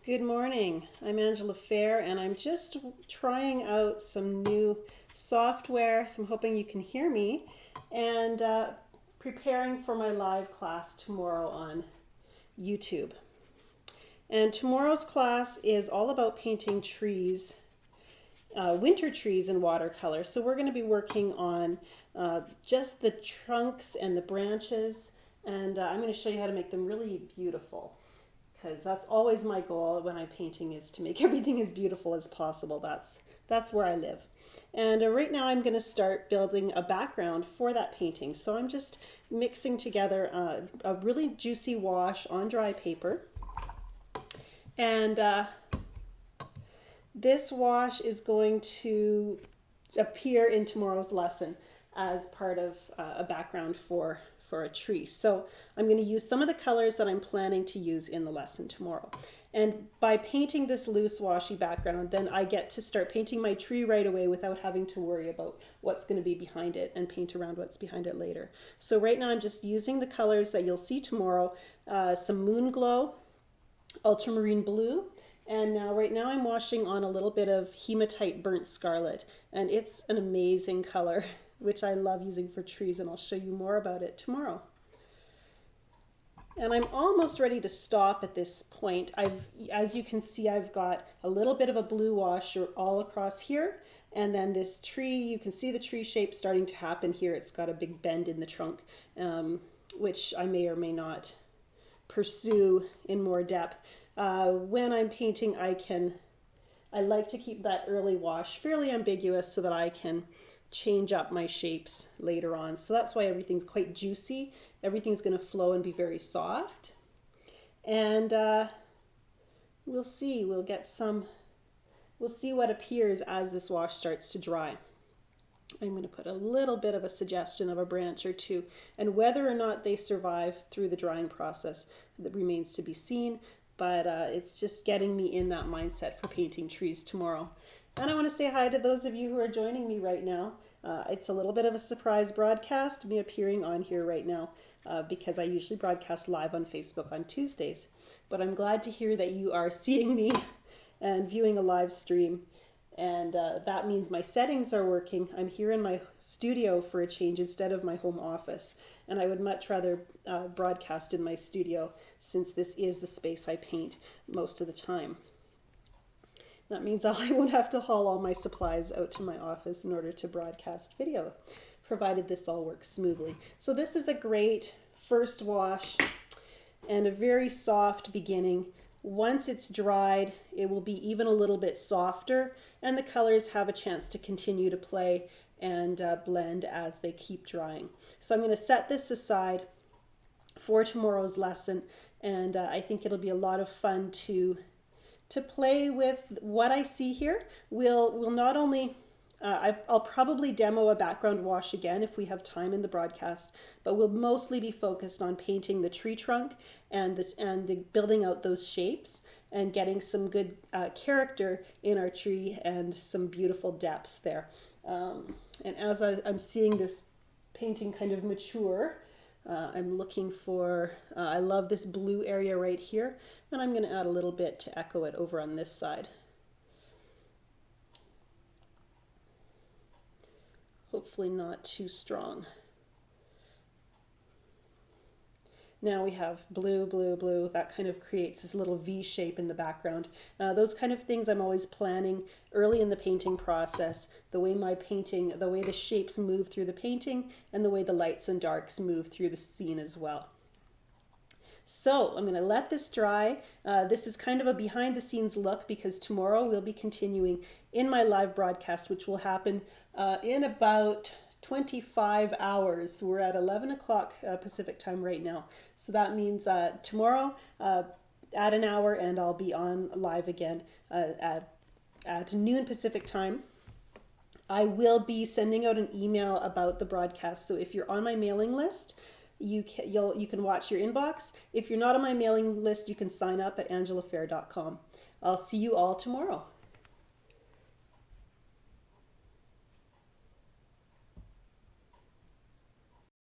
Good morning. I'm Angela Fair, and I'm just trying out some new software, so I'm hoping you can hear me, and preparing for my live class tomorrow on YouTube. And tomorrow's class is all about painting trees, winter trees in watercolor. So we're going to be working on just the trunks and the branches, and I'm going to show you how to make them really beautiful, because that's always my goal when I'm painting, is to make everything as beautiful as possible. That's where I live. And right now I'm going to start building a background for that painting. So I'm just mixing together a really juicy wash on dry paper. And this wash is going to appear in tomorrow's lesson as part of a background for a tree. So I'm going to use some of the colors that I'm planning to use in the lesson tomorrow. And by painting this loose washy background, then I get to start painting my tree right away without having to worry about what's going to be behind it and paint around what's behind it later. So right now I'm just using the colors that you'll see tomorrow, some Moon Glow, ultramarine blue, and right now I'm washing on a little bit of hematite burnt scarlet, and it's an amazing color, which I love using for trees, and I'll show you more about it tomorrow. And I'm almost ready to stop at this point. As you can see, I've got a little bit of a blue wash all across here, and then this tree, you can see the tree shape starting to happen here. It's got a big bend in the trunk, which I may or may not pursue in more depth. When I'm painting, I like to keep that early wash fairly ambiguous so that I can change up my shapes later on. So that's why everything's quite juicy. Everything's going to flow and be very soft. And we'll see. We'll see what appears as this wash starts to dry. I'm going to put a little bit of a suggestion of a branch or two, and whether or not they survive through the drying process, that remains to be seen. But it's just getting me in that mindset for painting trees tomorrow. And I want to say hi to those of you who are joining me right now. It's a little bit of a surprise broadcast, me appearing on here right now, because I usually broadcast live on Facebook on Tuesdays. But I'm glad to hear that you are seeing me and viewing a live stream. And that means my settings are working. I'm here in my studio for a change instead of my home office. And I would much rather broadcast in my studio, since this is the space I paint most of the time. That means I won't have to haul all my supplies out to my office in order to broadcast video, provided this all works smoothly. So this is a great first wash and a very soft beginning. Once it's dried, it will be even a little bit softer, and the colors have a chance to continue to play and blend as they keep drying. So I'm going to set this aside for tomorrow's lesson, and I think it'll be a lot of fun to play with what I see here. We'll not only I'll probably demo a background wash again if we have time in the broadcast, but we'll mostly be focused on painting the tree trunk and the building out those shapes and getting some good character in our tree and some beautiful depths there. And as I'm seeing this painting kind of mature, I'm looking for, I love this blue area right here, and I'm going to add a little bit to echo it over on this side. Hopefully not too strong. Now we have blue, blue, blue. That kind of creates this little V shape in the background. Those kind of things I'm always planning early in the painting process, the way the shapes move through the painting, and the way the lights and darks move through the scene as well. So I'm going to let this dry. This is kind of a behind the scenes look, because tomorrow we'll be continuing in my live broadcast, which will happen in about 25 hours. We're at 11 o'clock Pacific time right now. So that means tomorrow at an hour, and I'll be on live again at noon Pacific time. I will be sending out an email about the broadcast. So if you're on my mailing list, you can watch your inbox. If you're not on my mailing list, you can sign up at angelafair.com. I'll see you all tomorrow.